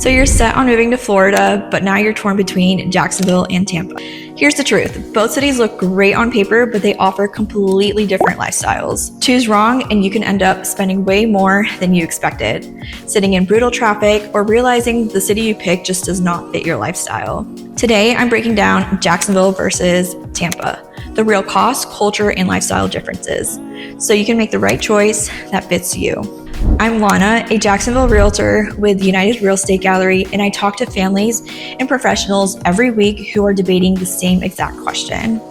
So you're set on moving to Florida, but now you're torn between Jacksonville and Tampa. Here's the truth. Both cities look great on paper, but they offer completely different lifestyles. Choose wrong and you can end up spending way more than you expected, sitting in brutal traffic, or realizing the city you picked just does not fit your lifestyle. Today, I'm breaking down Jacksonville versus Tampa, the real cost, culture, and lifestyle differences, so you can make the right choice that fits you. I'm Lana, a Jacksonville realtor with United Real Estate Gallery, and I talk to families and professionals every week who are debating the same exact question.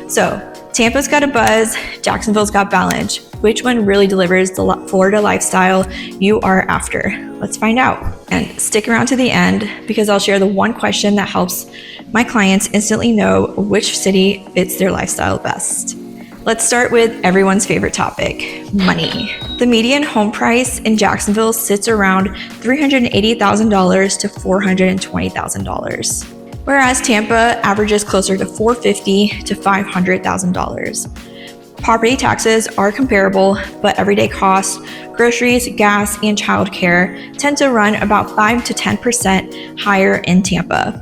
So, Tampa's got a buzz, Jacksonville's got balance. Which one really delivers the Florida lifestyle you are after? Let's find out. And stick around to the end because I'll share the one question that helps my clients instantly know which city fits their lifestyle best. Let's start with everyone's favorite topic, money. The median home price in Jacksonville sits around $380,000 to $420,000, whereas Tampa averages closer to $450,000 to $500,000. Property taxes are comparable, but everyday costs, groceries, gas, and childcare tend to run about 5 to 10% higher in Tampa.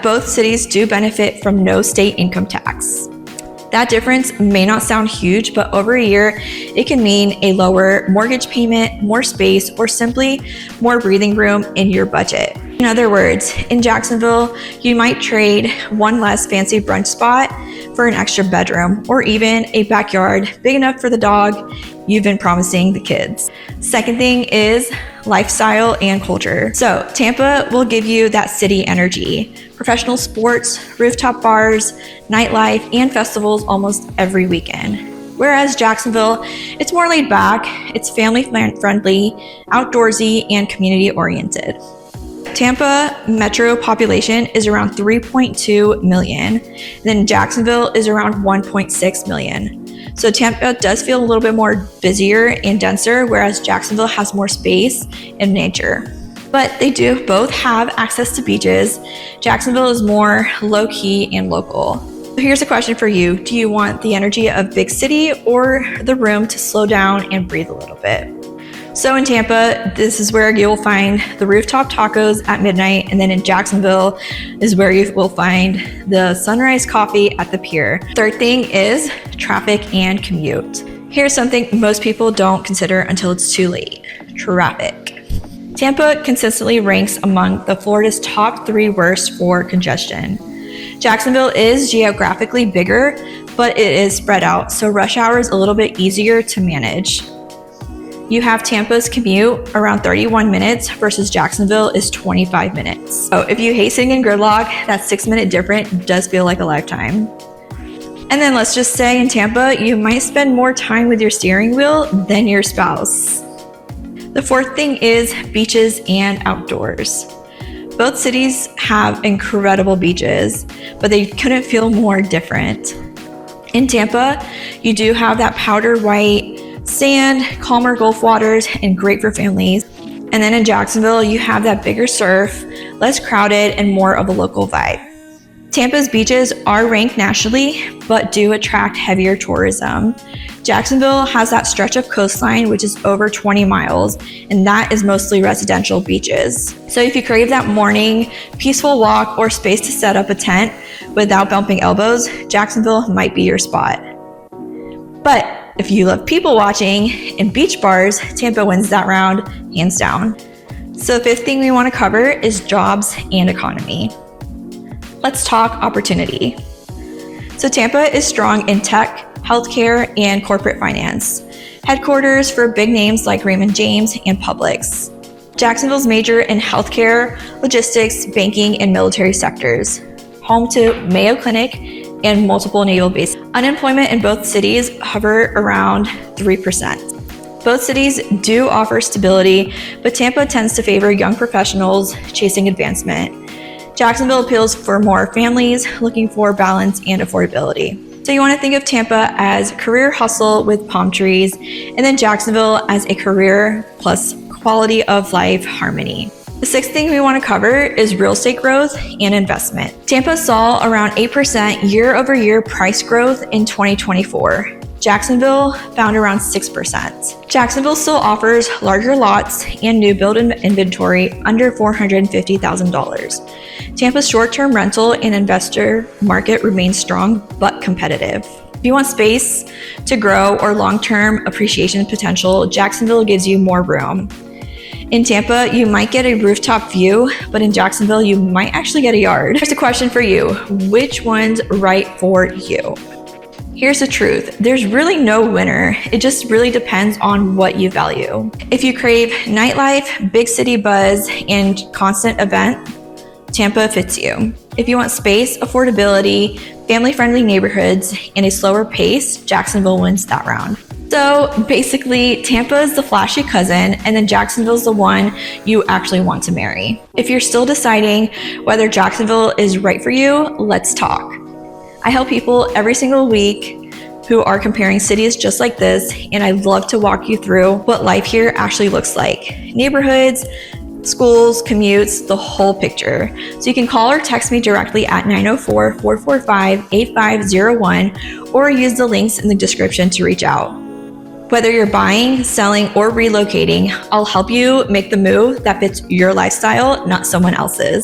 Both cities do benefit from no state income tax. That difference may not sound huge, but over a year, it can mean a lower mortgage payment, more space, or simply more breathing room in your budget. In other words, in Jacksonville, you might trade one less fancy brunch spot for an extra bedroom, or even a backyard big enough for the dog you've been promising the kids. Second thing is lifestyle and culture. So Tampa will give you that city energy, professional sports, rooftop bars, nightlife, and festivals almost every weekend. Whereas Jacksonville, it's more laid back, it's family friendly, outdoorsy, and community oriented. Tampa metro population is around 3.2 million, then Jacksonville is around 1.6 million. So Tampa does feel a little bit more busier and denser, whereas Jacksonville has more space and nature. But they do both have access to beaches. Jacksonville is more low-key and local. So here's a question for you. Do you want the energy of big city or the room to slow down and breathe a little bit? So in Tampa, this is where you'll find the rooftop tacos at midnight, and then in Jacksonville is where you will find the sunrise coffee at the pier. Third thing is traffic and commute. Here's something most people don't consider until it's too late: traffic. Tampa consistently ranks among Florida's top 3 worst for congestion. Jacksonville is geographically bigger, but it is spread out, so rush hour is a little bit easier to manage. You have Tampa's commute around 31 minutes versus Jacksonville is 25 minutes. So if you hate sitting in gridlock, that 6-minute difference does feel like a lifetime. And then let's just say in Tampa, you might spend more time with your steering wheel than your spouse. The fourth thing is beaches and outdoors. Both cities have incredible beaches, but they couldn't feel more different. In Tampa, you do have that powder white sand, calmer Gulf waters, and great for families. And then in Jacksonville, you have that bigger surf, less crowded, and more of a local vibe. Tampa's beaches are ranked nationally, but do attract heavier tourism. Jacksonville has that stretch of coastline, which is over 20 miles, and that is mostly residential beaches. So if you crave that morning, peaceful walk, or space to set up a tent without bumping elbows, Jacksonville might be your spot. But if you love people watching and beach bars, Tampa wins that round, hands down. So the fifth thing we want to cover is jobs and economy. Let's talk opportunity. So Tampa is strong in tech, healthcare, and corporate finance, headquarters for big names like Raymond James and Publix. Jacksonville's major in healthcare, logistics, banking, and military sectors, home to Mayo Clinic and multiple naval bases. Unemployment in both cities hover around 3%. Both cities do offer stability, but Tampa tends to favor young professionals chasing advancement. Jacksonville appeals for more families looking for balance and affordability. So you want to think of Tampa as career hustle with palm trees, and then Jacksonville as a career plus quality of life harmony. The sixth thing we want to cover is real estate growth and investment. Tampa saw around 8% year-over-year price growth in 2024. Jacksonville found around 6%. Jacksonville still offers larger lots and new build inventory under $450,000. Tampa's short-term rental and investor market remains strong but competitive. If you want space to grow or long-term appreciation potential, Jacksonville gives you more room. In Tampa, you might get a rooftop view, but in Jacksonville, you might actually get a yard. Here's a question for you. Which one's right for you? Here's the truth. There's really no winner. It just really depends on what you value. If you crave nightlife, big city buzz, and constant event, Tampa fits you. If you want space, affordability, family-friendly neighborhoods, and a slower pace, Jacksonville wins that round. So basically, Tampa is the flashy cousin, and then Jacksonville's the one you actually want to marry. If you're still deciding whether Jacksonville is right for you, let's talk. I help people every single week who are comparing cities just like this, and I love to walk you through what life here actually looks like. Neighborhoods, schools, commutes, the whole picture. So you can call or text me directly at 904-445-8501 or use the links in the description to reach out. Whether you're buying, selling, or relocating, I'll help you make the move that fits your lifestyle, not someone else's.